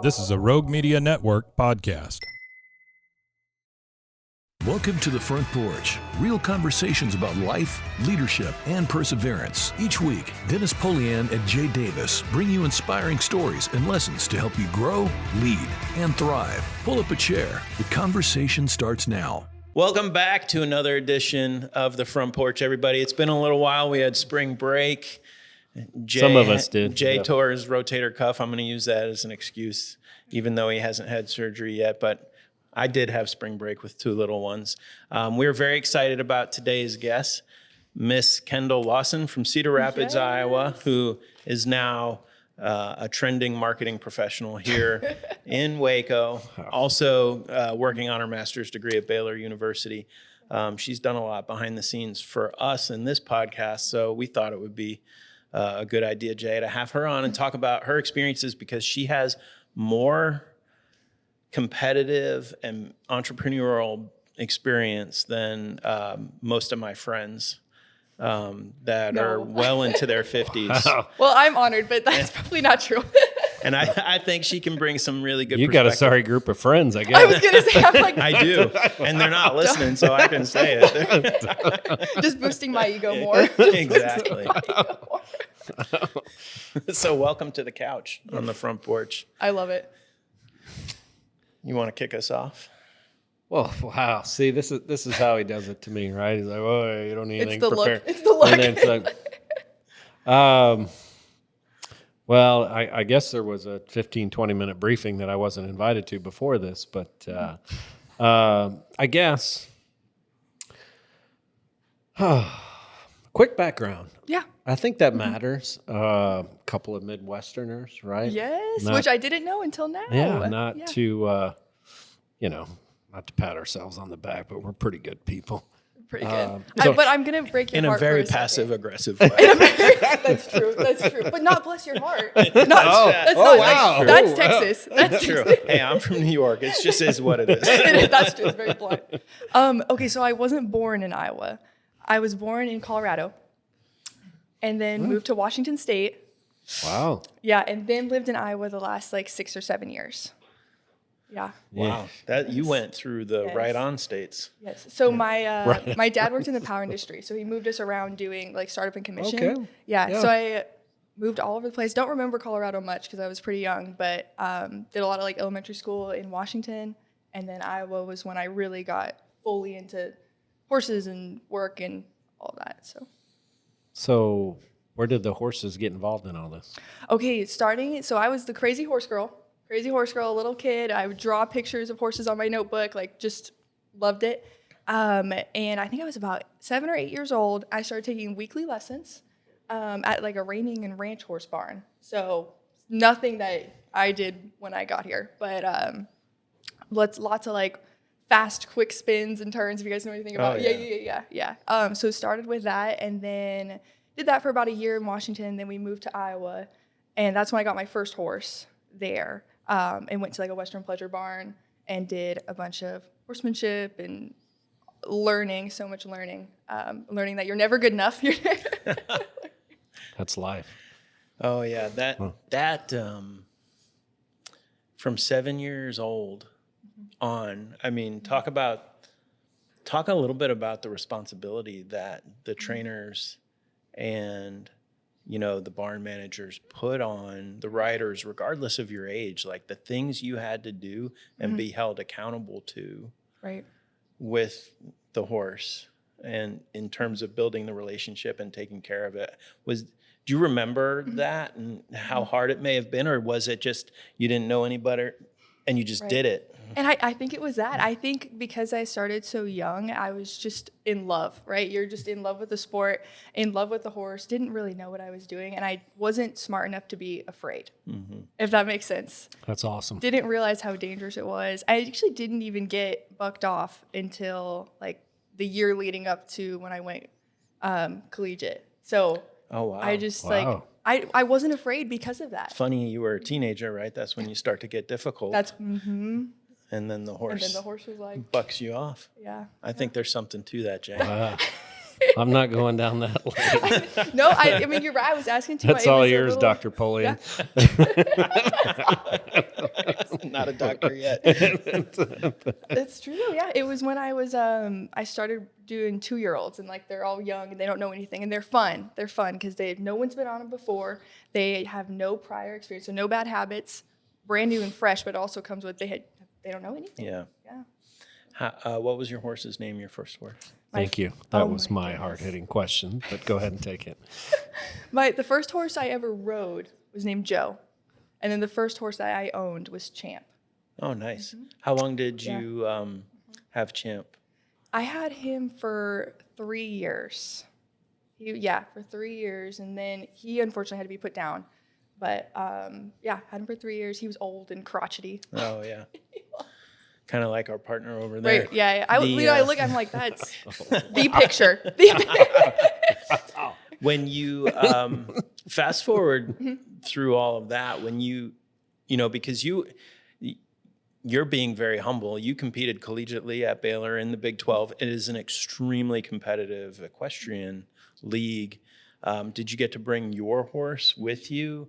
This is a Rogue Media Network podcast. Welcome to the Front Porch, real conversations about life, leadership, and perseverance. Each week, Dennis Polian and Jay Davis bring you inspiring stories and lessons to help you grow, lead, and thrive. Pull up a chair. The conversation starts now. Welcome back to another edition of the Front Porch, everybody. It's been a little while. We had spring break. Some of us did. Jay tore his rotator cuff. I'm going to use that as an excuse, even though he hasn't had surgery yet. But I did have spring break with two little ones. We're very excited about today's guest, Miss Kendall Lawson from Cedar Rapids, Iowa, who is now a trending marketing professional here in Waco, also working on her master's degree at Baylor University. She's done a lot behind the scenes for us in this podcast, so we thought it would be a good idea, Jay, to have her on and talk about her experiences, because she has more competitive and entrepreneurial experience than most of my friends that are well into their 50s. Wow. Well, I'm honored, but that's probably not true. And I think she can bring some really good You got a sorry group of friends, I guess. I was going to say, I'm like, I do. And they're not listening, so I can say it. just boosting my ego more. Exactly. So welcome to the couch on the Front Porch. I love it. You want to kick us off? Well, wow. See, this is how he does it to me, right? He's like, "Oh, you don't need anything It's the prepared." look. It's the look. And then it's like, well, I guess there was a 15, 20-minute briefing that I wasn't invited to before this, but I guess quick background. Yeah. I think that matters. Couple of Midwesterners, right? Yes, Not- which I didn't know until now. Yeah, not to, not to pat ourselves on the back, but we're pretty good people. Pretty good. so- But I'm going to break your In a heart very for second. passive-aggressive way. That's true. That's true. But not bless your heart. That's wow. not. That's Oh, wow. Texas. That's True. Hey, I'm from New York. It just is what it is. That's true. It's very blunt. Okay, so I wasn't born in Iowa. I was born in Colorado, and then moved to Washington State. Wow. Yeah, and then lived in Iowa the last 6 or 7 years. Yeah. Wow. That you went through the Yes. right-on states. Yes. So my dad worked in the power industry, so he moved us around doing startup and commission. Okay. Yeah. So I moved all over the place. Don't remember Colorado much because I was pretty young, but did a lot of elementary school in Washington, and then Iowa was when I really got fully into horses and work and all that. So where did the horses get involved in all this? Okay, so I was the crazy horse girl, little kid. I would draw pictures of horses on my notebook, just loved it. And I think I was about 7 or 8 years old. I started taking weekly lessons at a reining and ranch horse barn. So nothing that I did when I got here, but lots of fast, quick spins and turns, if you guys know anything about it. Yeah. So started with that, and then did that for about a year in Washington. Then we moved to Iowa, and that's when I got my first horse there, and went to a Western pleasure barn and did a bunch of horsemanship and learning that you're never good enough. That's life. Oh, yeah. That from 7 years old on, I mean, talk a little bit about the responsibility that the trainers and, the barn managers put on the riders, regardless of your age, the things you had to do and be held accountable to. Right. With the horse, and in terms of building the relationship and taking care of it. Do you remember that and how hard it may have been, or was it just you didn't know any better and you just did it? And I think it was that. I think because I started so young, I was just in love, right? You're just in love with the sport, in love with the horse, didn't really know what I was doing, and I wasn't smart enough to be afraid, if that makes sense. That's awesome. Didn't realize how dangerous it was. I actually didn't even get bucked off until the year leading up to when I went collegiate. So Oh, wow. I just Wow. I wasn't afraid because of that. Funny, you were a teenager, right? That's when you start to get difficult. That's and then the horse and then the horse was like, bucks you off. yeah. I think there's something to that, Jay. I'm not going down that lane. No, I mean, you're right. I was asking too. That's it all was a yours, little- Dr. Polian. not a doctor yet. It's true. Yeah. It was when I started doing 2-year-olds, and like they're all young and they don't know anything, and they're fun. They're fun because no one's been on them before. They have no prior experience, so no bad habits, brand new and fresh, but it also comes with they don't know anything. Yeah. Yeah. What was your horse's name, your first horse? Thank you. That was my hard-hitting question, but go ahead and take it. The first horse I ever rode was named Joe. And then the first horse that I owned was Champ. Oh, nice. How long did you have Champ? I had him for 3 years. For 3 years. And then he unfortunately had to be put down. But had him for 3 years. He was old and crotchety. Oh, yeah. Kind of like our partner over there. Right, yeah. I look, I'm like, that's the picture. When you fast forward through all of that, when you because you're being very humble. You competed collegiately at Baylor in the Big 12. It is an extremely competitive equestrian league. Did you get to bring your horse with you,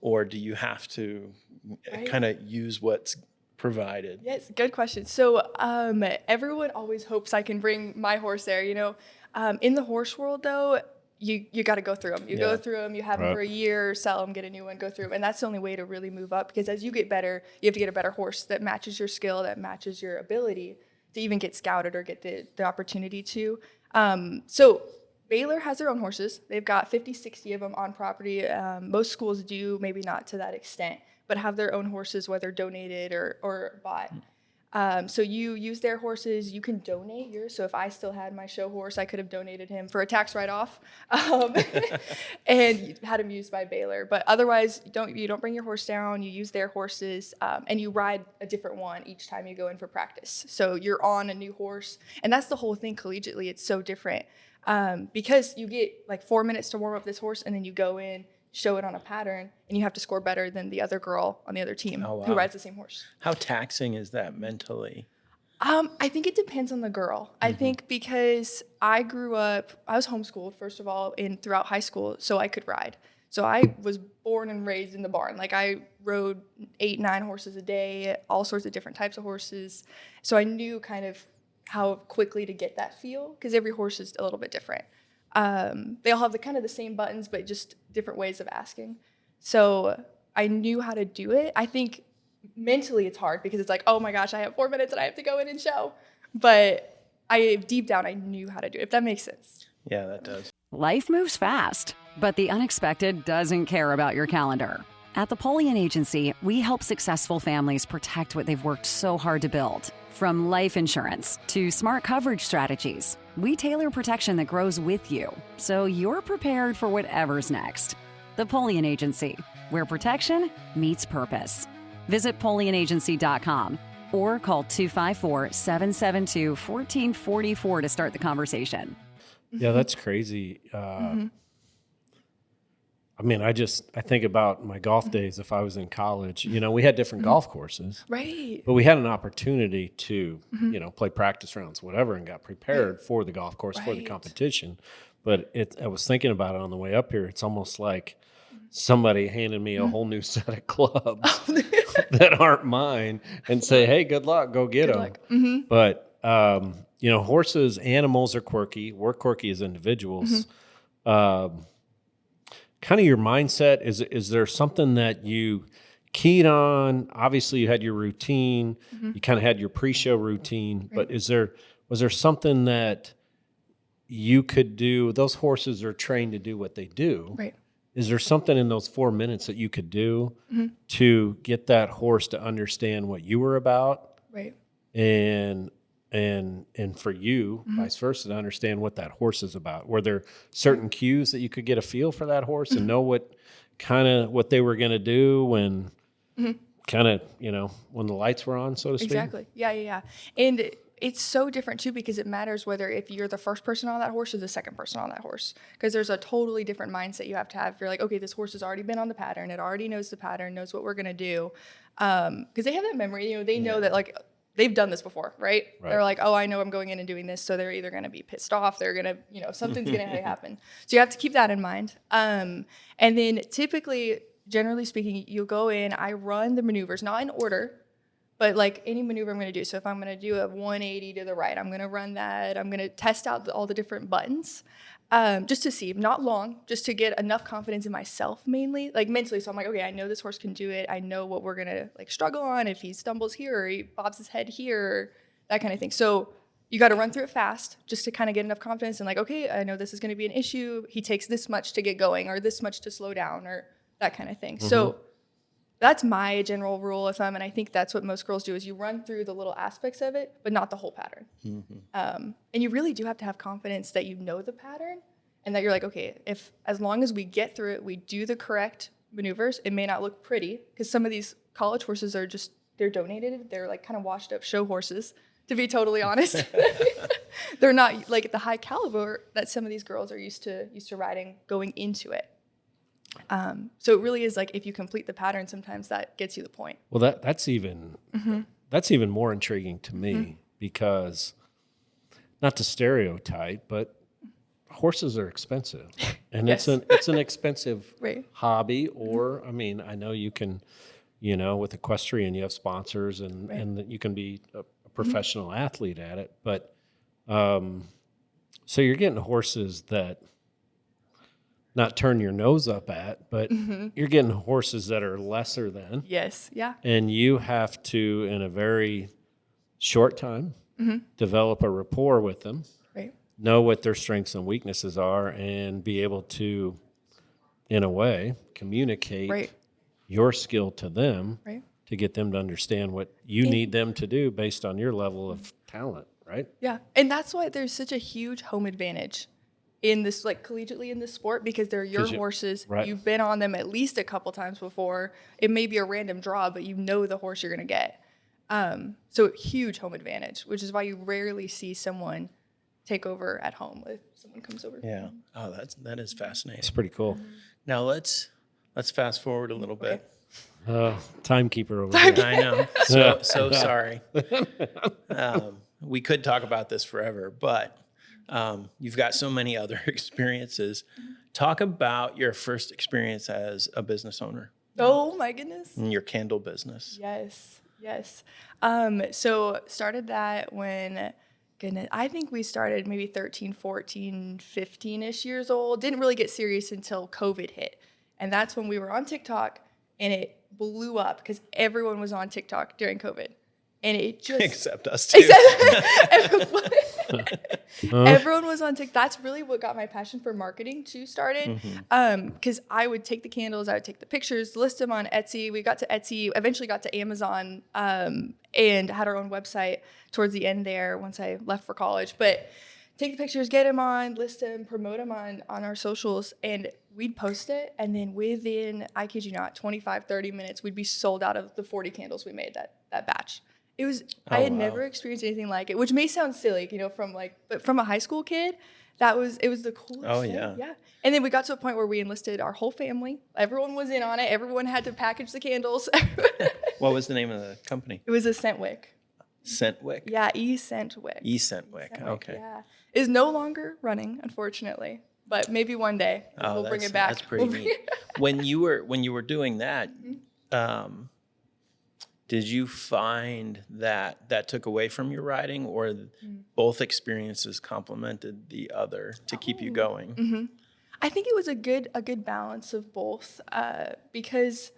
or do you have to kind of use what's provided? Yes, good question. So everyone always hopes I can bring my horse there. In the horse world, though, you got to go through them. You go through them. You have them for a year, sell them, get a new one, go through them, and that's the only way to really move up. Because as you get better, you have to get a better horse that matches your skill, that matches your ability to even get scouted or get the opportunity to. So Baylor has their own horses. They've got 50, 60 of them on property. Most schools do, maybe not to that extent, but have their own horses, whether donated or bought. So you use their horses. You can donate yours. So if I still had my show horse, I could have donated him for a tax write-off and had him used by Baylor. But otherwise, you don't bring your horse down. You use their horses, and you ride a different one each time you go in for practice. So you're on a new horse. And that's the whole thing collegiately. It's so different because you get like 4 minutes to warm up this horse, and then you go in, show it on a pattern, and you have to score better than the other girl on the other team who rides the same horse. How taxing is that mentally? I think it depends on the girl. I think because I was homeschooled, first of all, and throughout high school, so I could ride. So I was born and raised in the barn. Like I rode 8, 9 horses a day, all sorts of different types of horses. So I knew kind of how quickly to get that feel, because every horse is a little bit different. They all have the same buttons, but just different ways of asking. So I knew how to do it. I think mentally it's hard because it's like, oh my gosh, I have 4 minutes and I have to go in and show. But deep down, I knew how to do it, if that makes sense. Yeah, that does. Life moves fast, but the unexpected doesn't care about your calendar. At the Polian Agency, we help successful families protect what they've worked so hard to build. From life insurance to smart coverage strategies, we tailor protection that grows with you, so you're prepared for whatever's next. The Polian Agency, where protection meets purpose. Visit PolianAgency.com or call 254-772-1444 to start the conversation. Yeah, that's crazy. I mean, I think about my golf days if I was in college. We had different golf courses. Right. But we had an opportunity to, play practice rounds, whatever, and got prepared for the golf course, for the competition. But I was thinking about it on the way up here. It's almost like somebody handed me a whole new set of clubs that aren't mine and say, hey, good luck, go get them. But, horses, animals are quirky. We're quirky as individuals. Kind of your mindset, is there something that you keyed on? Obviously you had your routine, you kind of had your pre-show routine, but was there something that you could do? Those horses are trained to do what they do. Right. Is there something in those 4 minutes that you could do to get that horse to understand what you were about? Right. And for you, vice versa, to understand what that horse is about? Were there certain cues that you could get a feel for that horse and know what they were going to do when when the lights were on, so to speak? Exactly. Yeah. And it's so different too, because it matters whether if you're the first person on that horse or the second person on that horse, because there's a totally different mindset you have to have. If you're like, okay, this horse has already been on the pattern. It already knows the pattern, knows what we're going to do. Because they have that memory, they know that they've done this before, right? They're like, oh, I know I'm going in and doing this. So they're either going to be pissed off. They're going to, something's going to happen. So you have to keep that in mind. And then typically, generally speaking, you'll go in, I run the maneuvers, not in order, But like any maneuver I'm going to do, so if I'm going to do a 180 to the right, I'm going to run that. I'm going to test out all the different buttons just to see, not long, just to get enough confidence in myself mainly, like mentally. So I'm like, okay, I know this horse can do it. I know what we're going to like struggle on if he stumbles here or he bobs his head here, that kind of thing. So you got to run through it fast just to kind of get enough confidence and like, okay, I know this is going to be an issue. He takes this much to get going or this much to slow down or that kind of thing. So that's my general rule of thumb, and I think that's what most girls do is you run through the little aspects of it, but not the whole pattern. And you really do have to have confidence that you know the pattern and that you're like, okay, if as long as we get through it, we do the correct maneuvers, it may not look pretty because some of these college horses are just, they're donated. They're like kind of washed up show horses, to be totally honest. They're not like the high caliber that some of these girls are used to riding going into it. So it really is like if you complete the pattern, sometimes that gets you the point. Well, that's even more intriguing to me because, not to stereotype, but horses are expensive, and Yes. it's an expensive Right. hobby. Or I mean, I know you can, with equestrian, you have sponsors, and that you can be a professional athlete at it. But so you're getting horses that. Not turn your nose up at, but you're getting horses that are lesser than. Yes. Yeah. And you have to, in a very short time, develop a rapport with them, Right. know what their strengths and weaknesses are, and be able to, in a way, communicate Right. your skill to them Right. to get them to understand what you need them to do based on your level of talent, right? Yeah. And that's why there's such a huge home advantage in this, like collegiately in this sport, because they're your horses. Right. You've been on them at least a couple times before. It may be a random draw, but you know the horse you're going to get. So huge home advantage, which is why you rarely see someone take over at home if someone comes over. Yeah. Oh, that is fascinating. It's pretty cool. Now let's fast forward a little bit. Timekeeper over here. I know. So sorry. We could talk about this forever, but you've got so many other experiences. Talk about your first experience as a business owner Oh my goodness. in your candle business. Yes. So started that when, I think we started maybe 13, 14, 15-ish years old. Didn't really get serious until COVID hit. And that's when we were on TikTok and it blew up because everyone was on TikTok during COVID. And it just... Except us too. Everyone was on TikTok. That's really what got my passion for marketing too started. Because I would take the candles, I would take the pictures, list them on Etsy. We got to Etsy, eventually got to Amazon, and had our own website towards the end there once I left for college. But take the pictures, get them on, list them, promote them on our socials, and we'd post it. And then within, I kid you not, 25, 30 minutes, we'd be sold out of the 40 candles we made that batch. It was, I had never experienced anything like it, which may sound silly, but from a high school kid, it was the coolest thing. Yeah. And then we got to a point where we enlisted our whole family. Everyone was in on it. Everyone had to package the candles. What was the name of the company? It was a Scentwick. Scentwick? Yeah, Scentwick. Scentwick. Okay. Yeah. Is no longer running, unfortunately, but maybe one day we'll bring it back. That's pretty neat. When you were doing that, did you find that took away from your riding, or both experiences complemented the other to keep you going? I think it was a good balance of both because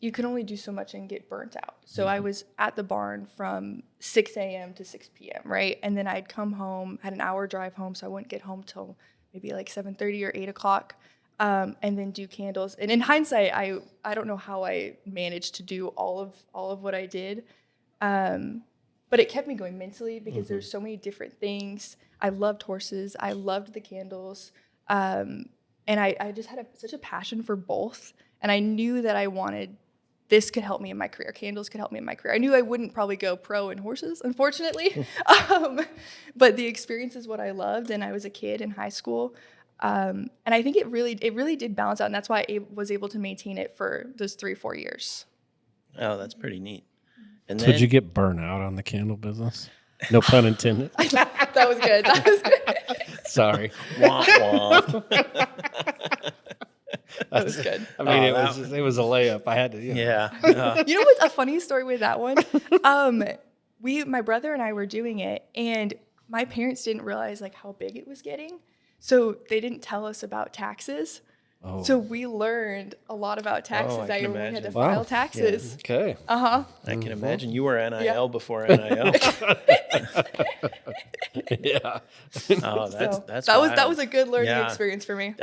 you can only do so much and get burnt out. So I was at the barn from 6 a.m. to 6 p.m., right? And then I'd come home, had an hour drive home, so I wouldn't get home till maybe like 7:30 or 8 o'clock. And then do candles. And in hindsight, I don't know how I managed to do all of what I did. But it kept me going mentally because there's so many different things. I loved horses. I loved the candles. And I just had such a passion for both. And I knew that I wanted, this could help me in my career. Candles could help me in my career. I knew I wouldn't probably go pro in horses, unfortunately. But the experience is what I loved. And I was a kid in high school. And I think it really did balance out, and that's why I was able to maintain it for those 3-4 years. Oh, that's pretty neat. And So then did you get burnt out on the candle business? No pun intended. That was good. Sorry. wah, wah. That was good. I mean, it was a layup. I had to, Yeah. You know what's a funny story with that one? My brother and I were doing it, and my parents didn't realize like how big it was getting, so they didn't tell us about taxes. Oh. So we learned a lot about taxes. I that can we had to imagine. file Wow. taxes. Okay. I can imagine you were NIL Yeah. before NIL. Yeah. Oh, that's So that's that wild. was a good learning Yeah. experience for me.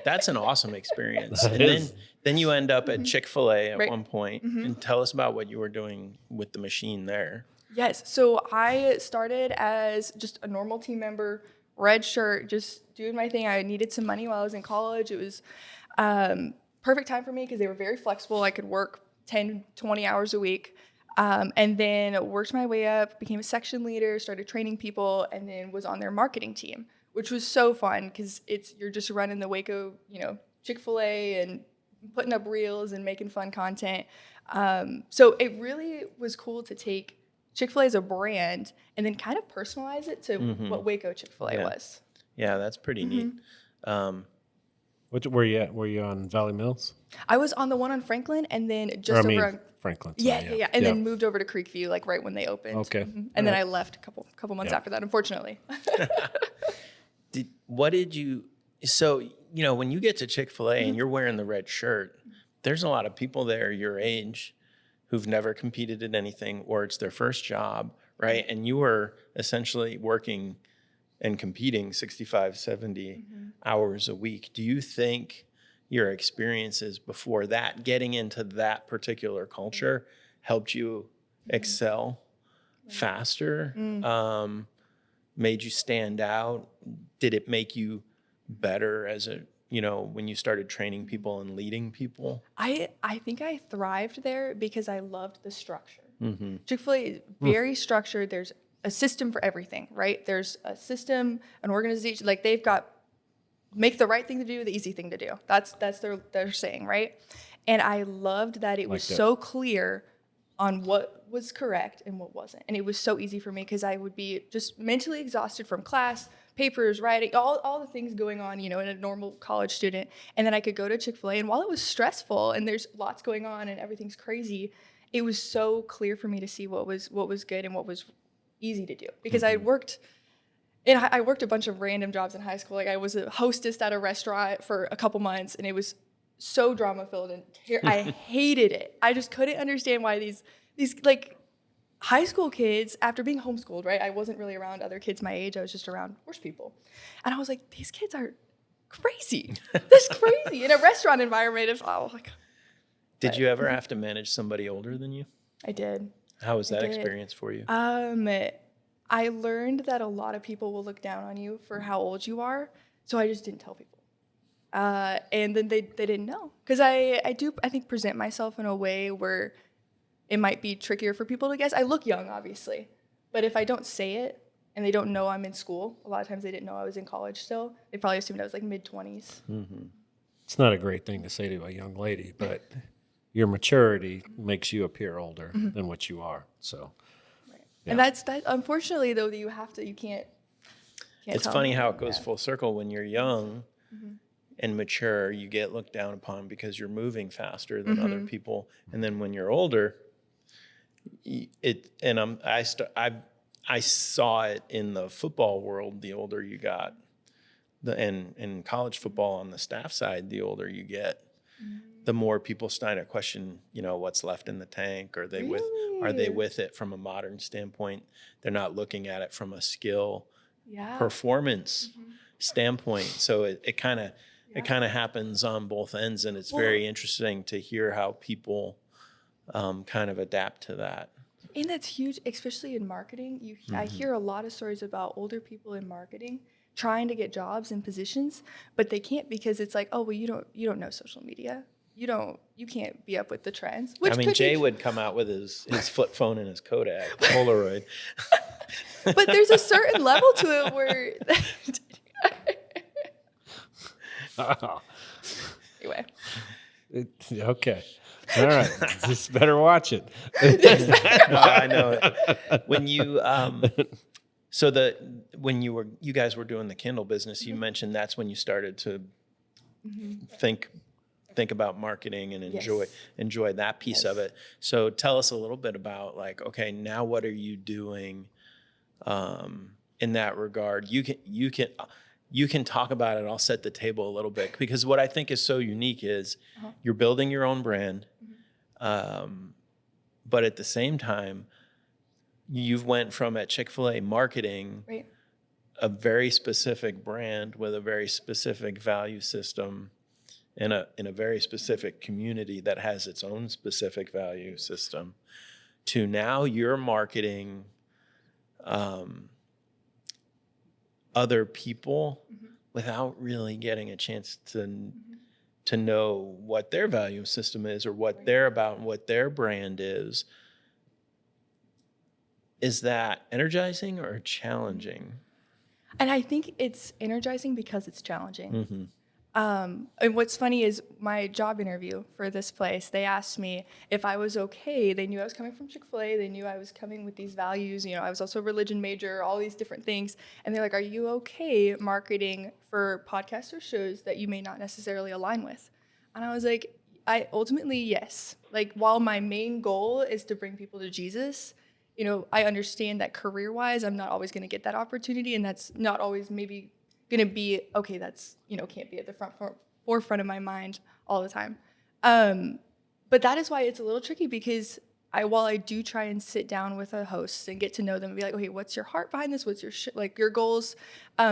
That's an awesome experience. And is. then you end up at Chick-fil-A at Right. one point. And tell us about what you were doing with the machine there. Yes. So I started as just a normal team member, red shirt, just doing my thing. I needed some money while I was in college. It was perfect time for me because they were very flexible. I could work 10, 20 hours a week. And then worked my way up, became a section leader, started training people, and then was on their marketing team, which was so fun because you're just running the Waco, Chick-fil-A and putting up reels and making fun content. So it really was cool to take Chick-fil-A as a brand and then kind of personalize it to what Waco Chick-fil-A Yeah. was. Yeah, that's pretty neat. Which were you at? Were you on Valley Mills? I was on the one on Franklin and then Or, just I mean, over on Franklin. Yeah, sorry, yeah. And then moved over to Creekview, like right when they opened. Okay. And then I left a couple months Yeah. after that, unfortunately. So, when you get to Chick-fil-A and you're wearing the red shirt, there's a lot of people there your age who've never competed in anything or it's their first job, right? And you were essentially working and competing 65, 70 hours a week. Do you think your experiences before that, getting into that particular culture, helped you excel faster? Made you stand out? Did it make you better as when you started training people and leading people? I think I thrived there because I loved the structure. Chick-fil-A is very structured. There's a system for everything, right? There's a system, an organization. Like they've got make the right thing to do, the easy thing to do. That's their saying, right? And I loved that it was so clear on what was correct and what wasn't. And it was so easy for me because I would be just mentally exhausted from class, papers, writing, all the things going on, in a normal college student. And then I could go to Chick-fil-A, and while it was stressful and there's lots going on and everything's crazy, it was so clear for me to see what was good and what was easy to do. Because I worked a bunch of random jobs in high school. Like I was a hostess at a restaurant for a couple months, and it was so drama filled and I hated it. I just couldn't understand why these like high school kids, after being homeschooled, right? I wasn't really around other kids my age. I was just around horse people. And I was like, these kids are crazy. This crazy. In a restaurant environment, Did you ever have to manage somebody older than you? I did. How was that did. experience for you? I learned that a lot of people will look down on you for how old you are. So I just didn't tell people. And then they didn't know. Because I think, present myself in a way where it might be trickier for people to guess. I look young, obviously. But if I don't say it and they don't know I'm in school, a lot of times they didn't know I was in college still. They probably assumed I was like mid-20s. It's not a great thing to say to a young lady, but your maturity makes you appear older than what you are. So, yeah. And that's unfortunately, though, that you can't It's tell funny them. how it goes full circle. When you're young and mature, you get looked down upon because you're moving faster than other people. And then when you're older, I saw it in the football world. The older you got, and in college football on the staff side, the older you get, the more people start to question, what's left in the tank. Are they with it from a modern standpoint? They're not looking at it from a skill performance standpoint. So it kind of happens on both ends, and it's very interesting to hear how people kind of adapt to that. And that's huge, especially in marketing. I hear a lot of stories about older people in marketing trying to get jobs and positions, but they can't because it's like, oh, well, you don't know social media. You can't be up with the trends. Which Jay would come out with his flip phone and his Kodak Polaroid. But there's a certain level to it where anyway. Okay. All right. Just better watch it. I know it. When you when you guys were doing the Kindle business, you mentioned that's when you started to think about marketing and enjoy that piece of it. So tell us a little bit about like, okay, now what are you doing in that regard? You can talk about it. I'll set the table a little bit, because what I think is so unique is you're building your own brand, but at the same time, you've went from at Chick-fil-A marketing a very specific brand with a very specific value system in a very specific community that has its own specific value system, to now you're marketing other people without really getting a chance to know what their value system is or what they're about and what their brand is. Is that energizing or challenging? And I think it's energizing because it's challenging. And what's funny is my job interview for this place, they asked me if I was okay. They knew I was coming from Chick-fil-A. They knew I was coming with these values. You know, I was also a religion major, all these different things. And they're like, are you okay marketing for podcasts or shows that you may not necessarily align with? And I was like, yes. Like, while my main goal is to bring people to Jesus, you know, I understand that career-wise, I'm not always going to get that opportunity. And that's not always maybe going to be, okay, that's, you know, can't be at the forefront of my mind all the time. But that is why it's a little tricky, because while I do try and sit down with a host and get to know them and be like, okay, what's your heart behind this? What's your your goals?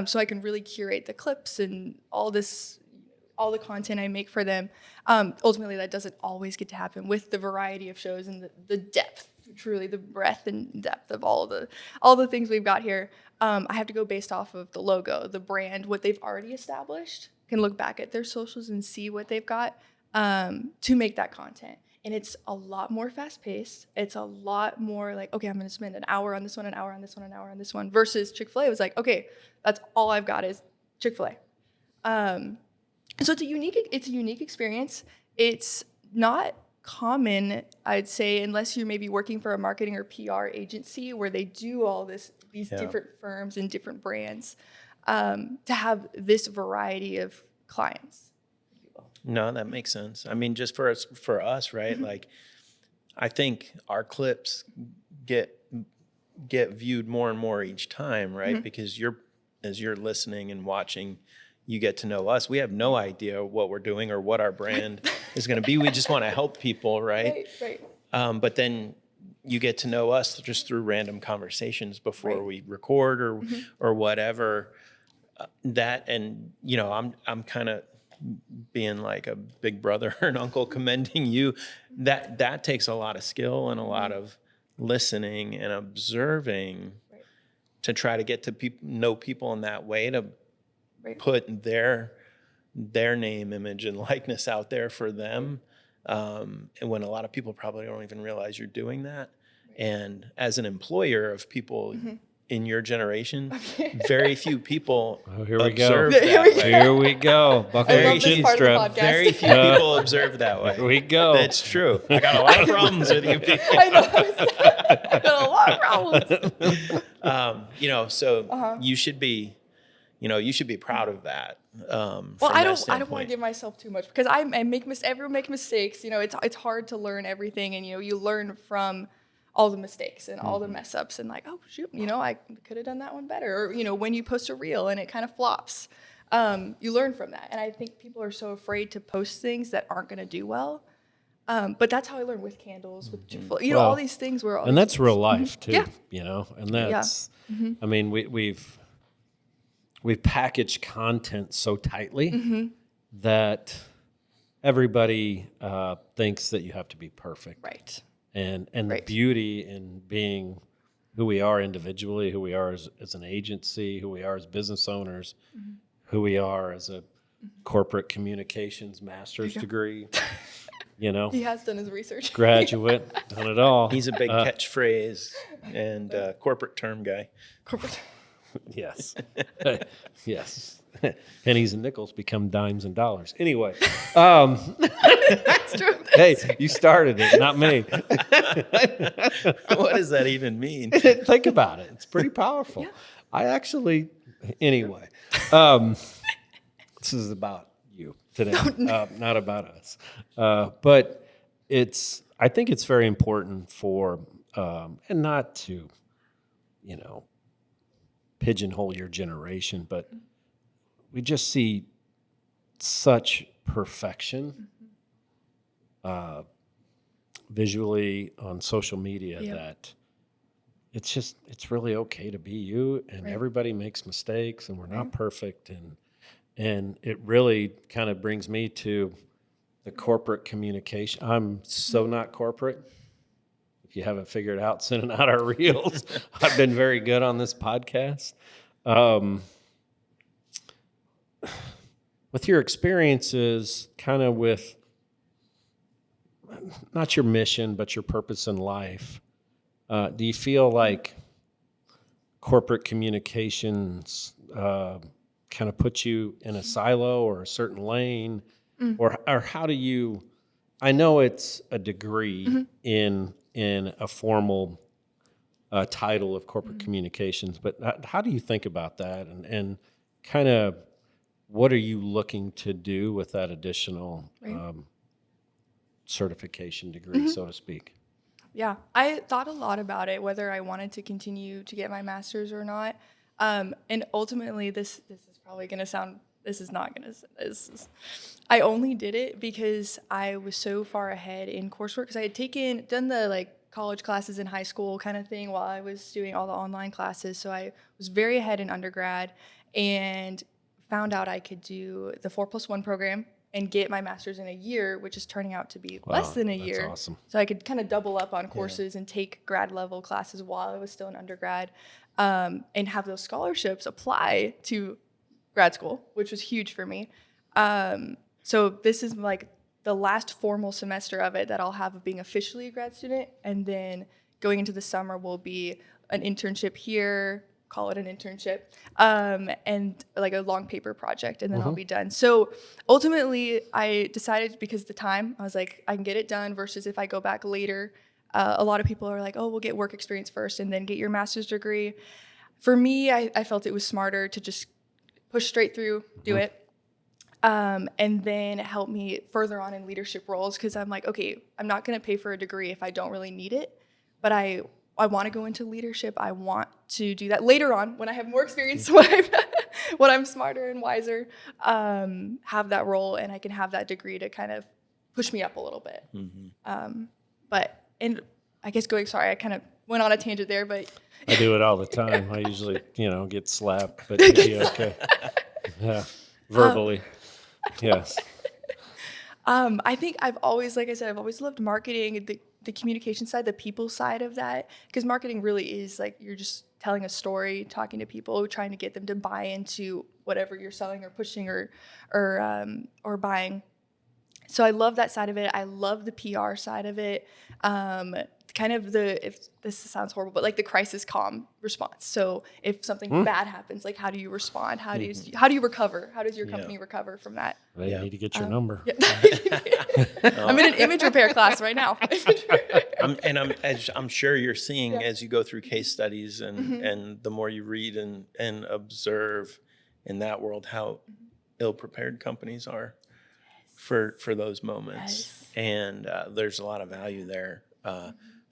So I can really curate the clips and all the content I make for them. Ultimately, that doesn't always get to happen with the variety of shows and the depth, truly the breadth and depth of all the things we've got here. I have to go based off of the logo, the brand, what they've already established. Can look back at their socials and see what they've got to make that content. And it's a lot more fast-paced. It's a lot more like, okay, I'm going to spend an hour on this one, an hour on this one, an hour on this one. Versus Chick-fil-A was like, okay, that's all I've got is Chick-fil-A. So it's a unique experience. It's not common, I'd say, unless you're maybe working for a marketing or PR agency where they do all these different firms and different brands, to have this variety of clients. No, that makes sense. I mean, just for us, right? Like, I think our clips get viewed more and more each time, right? Because as you're listening and watching, you get to know us. We have no idea what we're doing or what our brand is going to be. We just want to help people, right? Right. But then you get to know us just through random conversations before we record or whatever. And you know, I'm kind of being like a big brother or an uncle commending you. That takes a lot of skill and a lot of listening and observing to try to get to know people in that way, to put their name, image, and likeness out there for them. And when a lot of people probably don't even realize you're doing that. And as an employer of people in your generation, very few people observe that way. Here we go. Buckle your chin strap. Very few people observe that way. Here we go. That's true. I got a lot of problems with you people. I know. I got a lot of problems. You know, so you should be proud of that. Well, I don't want to give myself too much, because everyone make mistakes. You know, it's hard to learn everything, and you learn from all the mistakes and all the mess ups, and like, oh shoot, I could have done that one better. Or when you post a reel and it kind of flops, you learn from that. And I think people are so afraid to post things that aren't going to do well. But that's how I learned with candles, with Chick-fil-A, all these things were. And that's real life too. Yeah. And that's. I mean, we've packaged content so tightly that everybody thinks that you have to be perfect. Right. And the beauty in being who we are individually, who we are as an agency, who we are as business owners, who we are as a corporate communications master's degree, He has done his research. Graduate, done it all. He's a big catchphrase and corporate term guy. Yes. Yes. Pennies and nickels become dimes and dollars. Anyway. That's true. Hey, you started it, not me. What does that even mean? Think about it. It's pretty powerful. Yeah. Anyway, this is about you. today, not about us. But I think it's very important for, and not to, pigeonhole your generation, but we just see such perfection visually on social media that it's really okay to be you, and everybody makes mistakes, and we're not perfect, and it really kind of brings me to the corporate communication. I'm so not corporate. If you haven't figured out sending out our reels, I've been very good on this podcast. With your experiences, kind of with not your mission, but your purpose in life, do you feel like corporate communications kind of put you in a silo or a certain lane, or how do you? I know it's a degree in a formal title of corporate communications, but how do you think about that, and kind of what are you looking to do with that additional certification degree, so to speak? Yeah, I thought a lot about it, whether I wanted to continue to get my master's or not. And ultimately, this is probably going to sound, this is not going to, I only did it because I was so far ahead in coursework, because I had done the college classes in high school kind of thing while I was doing all the online classes. So I was very ahead in undergrad and found out I could do the 4+1 program and get my master's in a year, which is turning out to be less than a year. That's awesome. So I could kind of double up on courses and take grad level classes while I was still in undergrad, and have those scholarships apply to grad school, which was huge for me. So this is the last formal semester of it that I'll have of being officially a grad student. And then going into the summer will be an internship here, call it an internship, and a long paper project, and then I'll be done. So ultimately I decided, because the time, I was like, I can get it done versus if I go back later. A lot of people are like, oh, we'll get work experience first and then get your master's degree. For me, I felt it was smarter to just push straight through, do it. And then help me further on in leadership roles, because I'm like, okay, I'm not going to pay for a degree if I don't really need it, but I want to go into leadership. I want to do that later on when I have more experience, when I'm smarter and wiser, have that role, and I can have that degree to kind of push me up a little bit. And I guess I kind of went on a tangent there, but I do it all the time. I usually, get slapped, but you'd be okay. Yeah, verbally. Yes. I think I've always, like I said, I've always loved marketing, the communication side, the people side of that, because marketing really is you're just telling a story, talking to people, trying to get them to buy into whatever you're selling or pushing or buying. So I love that side of it. I love the PR side of it. Kind of if this sounds horrible, but the crisis comm response. So if something bad happens, how do you respond? How do you recover? How does your company recover from that? Well, you need to get your number. I'm in an image repair class right now. I'm sure you're seeing as you go through case studies and the more you read and observe in that world, how ill-prepared companies are for those moments. Yes. And there's a lot of value there.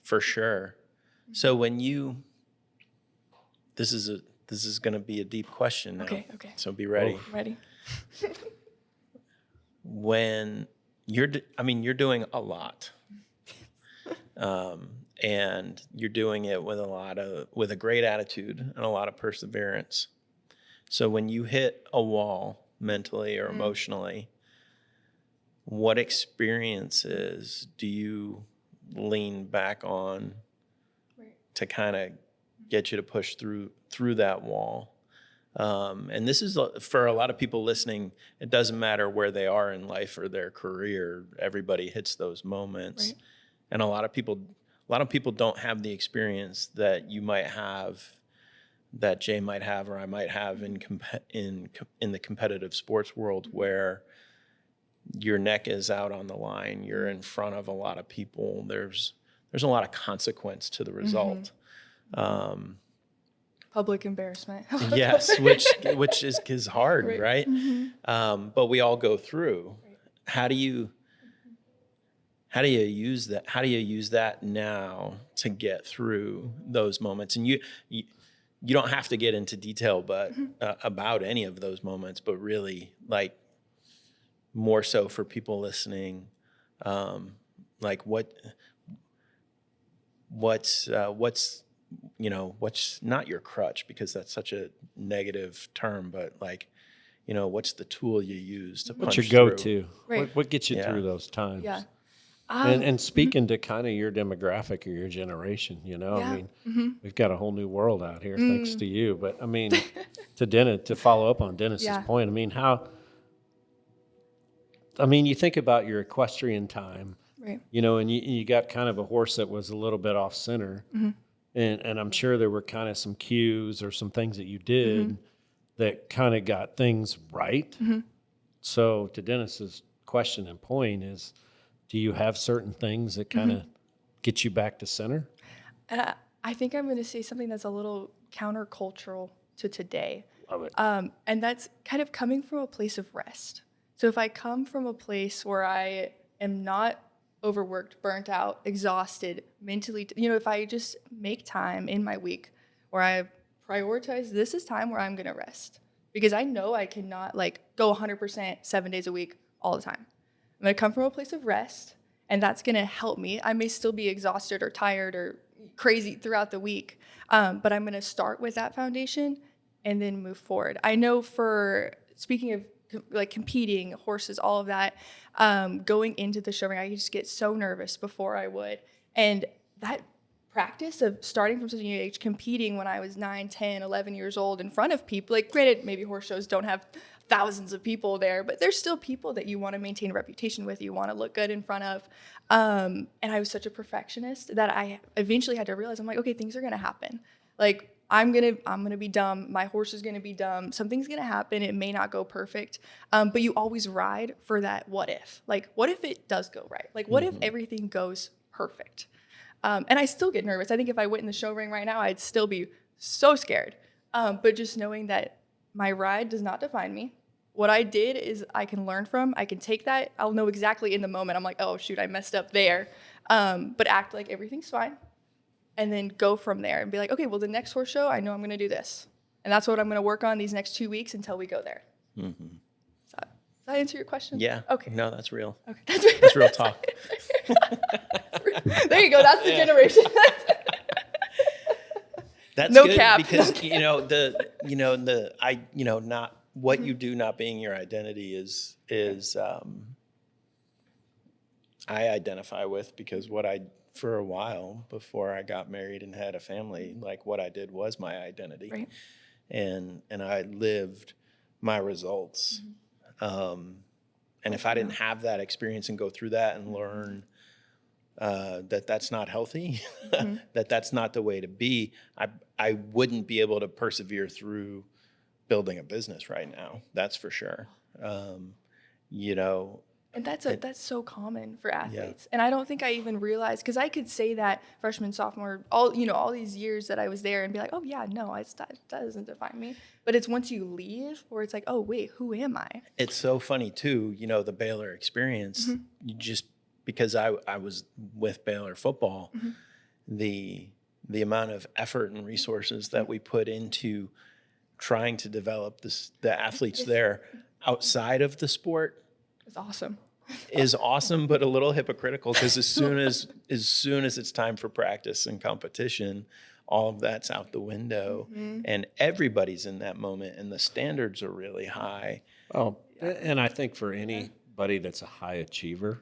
For sure. So when this is going to be a deep question now. Okay. So be ready. Ready. When you're doing a lot, and you're doing it with a great attitude and a lot of perseverance. So when you hit a wall mentally or emotionally, what experiences do you lean back on to kind of get you to push through that wall? And this is for a lot of people listening. It doesn't matter where they are in life or their career. Everybody hits those moments, and a lot of people don't have the experience that you might have, that Jay might have, or I might have in the competitive sports world, where your neck is out on the line. You're in front of a lot of people. There's a lot of consequence to the result. Public embarrassment. Yes, which is hard, right? But we all go through. How do you use that? How do you use that now to get through those moments? And you don't have to get into detail, but about any of those moments, but really like more so for people listening, like what's what's not your crutch, because that's such a negative term, but like, what's the tool you use to What's punch your through? go-to? Right. What gets you Yeah. through those times? Yeah. And speaking to kind of your demographic or your generation, I Yeah. mean, we've got a whole new world out here thanks to you. But I mean, to follow up on Dennis's Yeah. point, I mean, you think about your equestrian time, Right. and you got kind of a horse that was a little bit off center. And I'm sure there were kind of some cues or some things that you did that kind of got things right. So to Dennis's question and point is, do you have certain things that kind of get you back to center? And I think I'm going to say something that's a little countercultural to today. Love it. And that's kind of coming from a place of rest. So if I come from a place where I am not overworked, burnt out, exhausted, mentally, if I just make time in my week where I prioritize, this is time where I'm going to rest, because I know I cannot go 100% 7 days a week all the time. I'm going to come from a place of rest, and that's going to help me. I may still be exhausted or tired or crazy throughout the week, but I'm going to start with that foundation and then move forward. I know, for speaking of competing, horses, all of that, going into the show ring, I just get so nervous before I would. And that practice of starting from such a young age, competing when I was 9, 10, 11 years old in front of people, granted, maybe horse shows don't have thousands of people there, but there's still people that you want to maintain a reputation with, you want to look good in front of. And I was such a perfectionist that I eventually had to realize, I'm like, okay, things are going to happen. I'm gonna be dumb. My horse is gonna be dumb. Something's gonna happen. It may not go perfect, but you always ride for that what if. What if it does go right? What if everything goes perfect? And I still get nervous. I think if I went in the show ring right now, I'd still be so scared. But just knowing that my ride does not define me. What I did is I can learn from. I can take that. I'll know exactly in the moment. I'm like, oh shoot, I messed up there. But act like everything's fine. And then go from there and be like, okay, well, the next horse show, I know I'm going to do this. And that's what I'm going to work on these next 2 weeks until we go there. Does that answer your question? Yeah. Okay. No, that's real. Okay. That's That's real talk. There you go. That's the generation. That's No good, cap. because not what you do not being your identity is I identify with, because for a while before I got married and had a family, what I did was my identity. Right. And I lived my results. And if I didn't have that experience and go through that and learn that's not healthy, that's not the way to be, I wouldn't be able to persevere through building a business right now. That's for sure. And that's so common for athletes. Yeah. And I don't think I even realized, because I could say that freshman, sophomore, all these years that I was there and be like, oh yeah, no, that doesn't define me. But it's once you leave where it's like, oh wait, who am I? It's so funny too, the Baylor experience, just because I was with Baylor football, the amount of effort and resources that we put into trying to develop the athletes there outside of the sport, it's awesome. Is awesome, but a little hypocritical, because as soon as it's time for practice and competition, all of that's out the window, and everybody's in that moment, and the standards are really high. Oh, and I think for anybody that's a high achiever,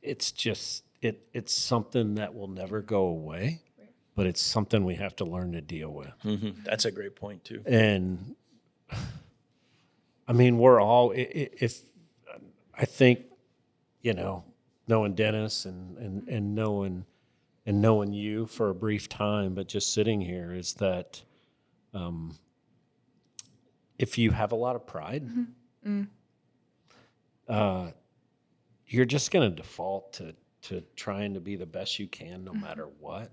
it's just it's something that will never go away, but it's something we have to learn to deal with. That's a great point too. And I mean, we're all, if I think, knowing Dennis and knowing you for a brief time, but just sitting here, is that if you have a lot of pride, you're just going to default to trying to be the best you can no matter what.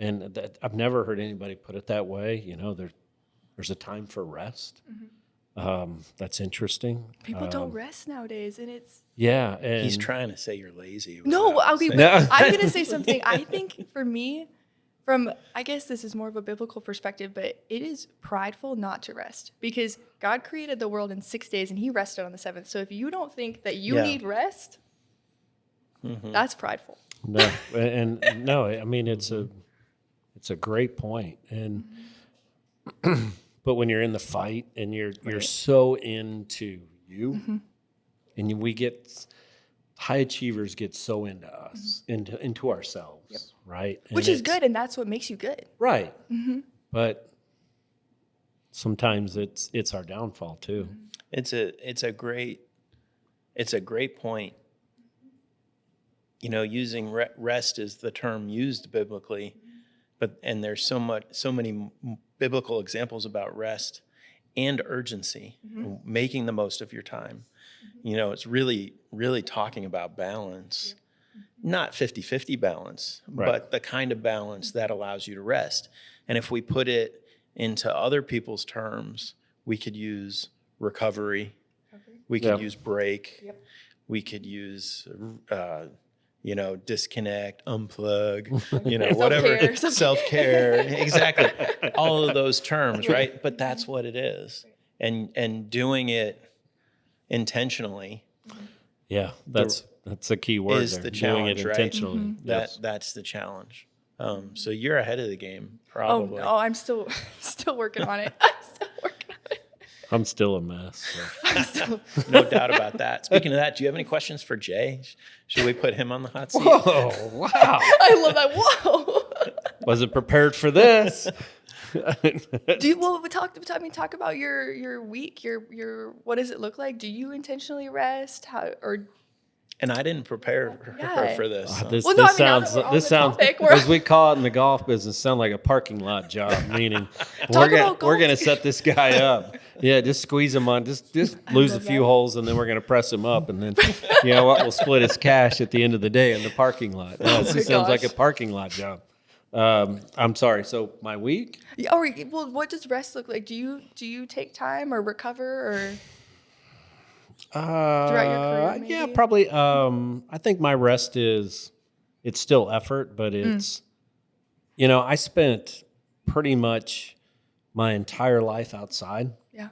And I've never heard anybody put it that way. You know, there's a time for rest. That's interesting. People don't rest nowadays, and it's Yeah. And He's trying to say you're lazy. no. Okay, Saying- but I'm gonna say something. I think for me, I guess this is more of a biblical perspective, but it is prideful not to rest because God created the world in 6 days and He rested on the seventh. So if you don't think that you need rest, that's prideful. No, and no, I mean, it's a great point. And, but when you're in the fight and you're so into you and we get, high achievers get so into us, into ourselves, right? And Which is good, and that's what makes you good. Right. But sometimes it's our downfall too. It's a great point. You know, using rest is the term used biblically, and there's so many biblical examples about rest and urgency, making the most of your time. You know, it's really, really talking about balance, not 50-50 balance, but the kind of balance that allows you to rest. And if we put it into other people's terms, we could use recovery, we could use break, we could use, disconnect, unplug, whatever, self-care, exactly. All of those terms, right? But that's what it is. And doing it intentionally. Yeah, that's a key word is there. the Doing it challenge, right? intentionally. Yes. That's the challenge. So you're ahead of the game, probably. Oh, I'm still working on it. I'm still a mess. So. No doubt about that. Speaking of that, do you have any questions for Jay? Should we put him on the hot seat? Whoa, wow. I love that. Whoa. Wasn't prepared for this. Talk about your week, your what does it look like? Do you intentionally rest? And I didn't prepare her for this. So. This Well, sounds, topic, as we call it in the golf business, sound like a parking lot job. Meaning, we're gonna set this guy up. Yeah, just squeeze him on. Just lose a few holes, and then we're gonna press him up, and then you know what? We'll split his cash at the end of the day in the parking lot. This sounds like a parking lot job. I'm sorry. So my week? Well, what does rest look like? Do you take time or recover or? Throughout your career, maybe? Yeah, probably. I think my rest it's still effort, but it's, I spent pretty much my entire life outside. Yeah.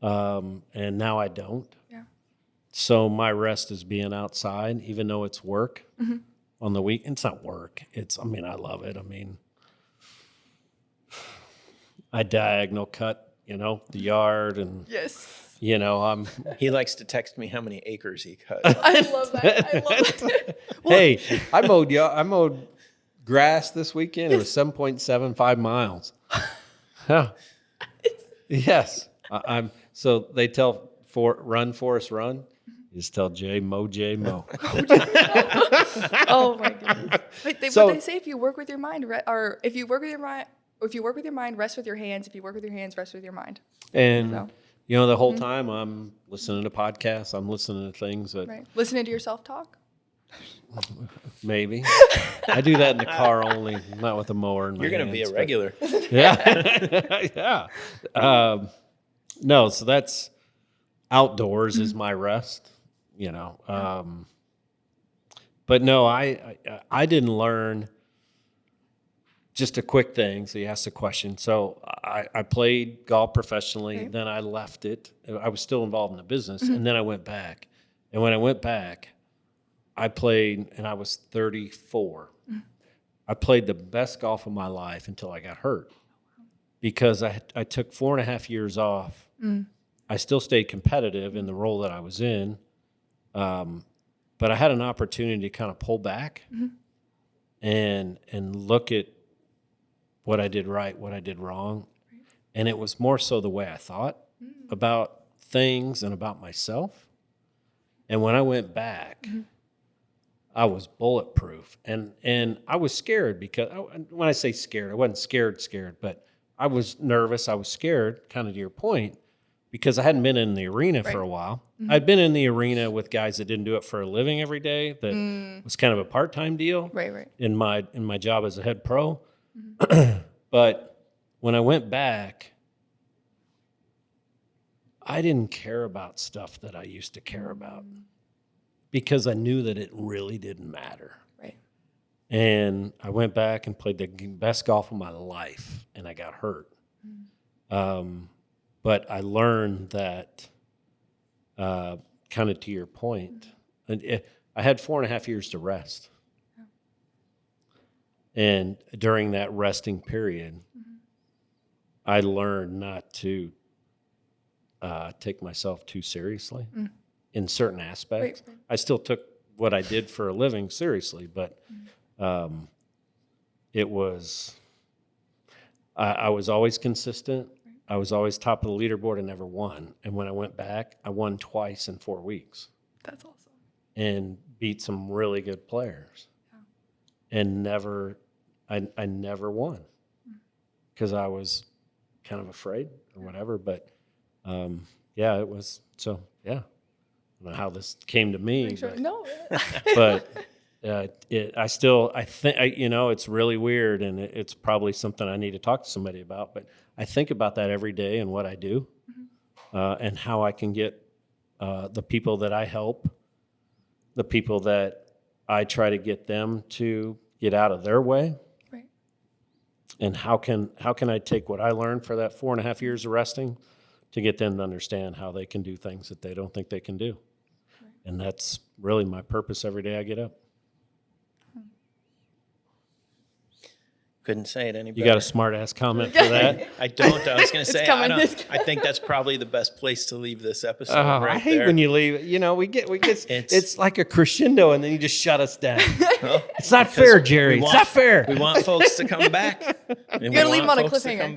And now I don't. Yeah. So my rest is being outside, even though it's work on the week. It's not work. I love it. I diagonal cut, the yard and. Yes. He likes to text me how many acres he cut. I love that. Hey, I mowed grass this weekend. It was 7.75 miles. Yeah. Yes. So they tell run, Forrest, run. You just tell Jay, mow, Jay, mow. Oh my goodness. But they say if you work with your mind, or if you work with your mind, rest with your hands. If you work with your hands, rest with your mind. And the whole time I'm listening to podcasts, I'm listening to things that Listening to yourself talk. Maybe I do that in the car only, not with a mower. You're going to be a regular. Yeah, yeah. No, so that's outdoors is my rest. But no, I didn't learn. Just a quick thing. So you asked a question. So I played golf professionally. Okay. Then I left it. I was still involved in the business. And then I went back. And when I went back, I played, and I was 34. I played the best golf of my life until I got hurt. Because I took 4.5 years off. I still stayed competitive in the role that I was in. But I had an opportunity to kind of pull back and look at what I did right, what I did wrong. And it was more so the way I thought about things and about myself. And when I went back, I was bulletproof. And I was scared because, when I say scared, I wasn't scared, but I was nervous. I was scared, kind of to your point. because I hadn't been in the arena for a while. I'd been in the arena with guys that didn't do it for a living every day. That was kind of a part-time deal. Right. In my job as a head pro. But when I went back, I didn't care about stuff that I used to care about because I knew that it really didn't matter. Right. And I went back and played the best golf of my life, and I got hurt. But I learned that, kind of to your point, I had 4.5 years to rest. And during that resting period, I learned not to take myself too seriously in certain aspects. Right. I still took what I did for a living seriously, but it was, I was always consistent. I was always top of the leaderboard and never won. And when I went back, I won twice in 4 weeks. That's awesome. And beat some really good players. Yeah. And I never won because I was kind of afraid or whatever. But yeah, it was, so yeah. I don't know how this came to me. Sure. But, No. but I think, it's really weird, and it's probably something I need to talk to somebody about, but I think about that every day and what I do, and how I can get the people that I help, the people that I try to get them to get out of their way. Right. And how can I take what I learned for that 4.5 years of resting to get them to understand how they can do things that they don't think they can do. Right. And that's really my purpose every day I get up. Couldn't say it any better. You got a smart ass comment for that? I don't. I was going to say, coming. I think that's probably the best place to leave this episode. Right I hate there. when you leave it. We get it's like a crescendo, and then you just shut us down. Well, It's not fair, Jerry. It's not fair. We want folks to come back. You're gonna leave them on a cliffhanger.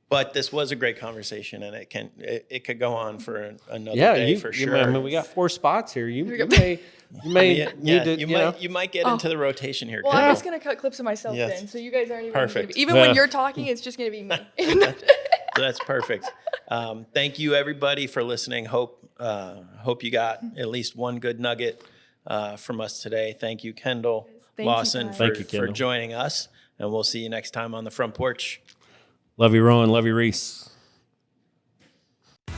But this was a great conversation, and it could go on for another Yeah, day for sure. I mean, we got 4 spots here. You may need to. You might get into the rotation here. Well, Kendall. I'm just gonna cut clips of myself Yes. then, so you guys aren't even Perfect. Even when you're talking, it's just gonna be me. So that's perfect. Thank you, everybody, for listening. Hope you got at least one good nugget from us today. Thank you, Kendall Thank you, Lawson, guys. Thank you, for Kendall. joining us. And we'll see you next time on the Front Porch. Love you, Rowan. Love you, Reese.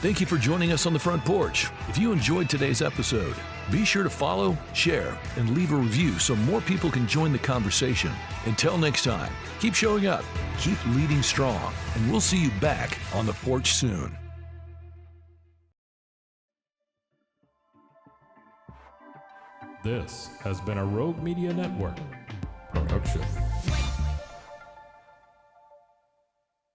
Thank you for joining us on the Front Porch. If you enjoyed today's episode, be sure to follow, share, and leave a review so more people can join the conversation. Until next time, keep showing up, keep leading strong, and we'll see you back on the porch soon. This has been a Rogue Media Network production.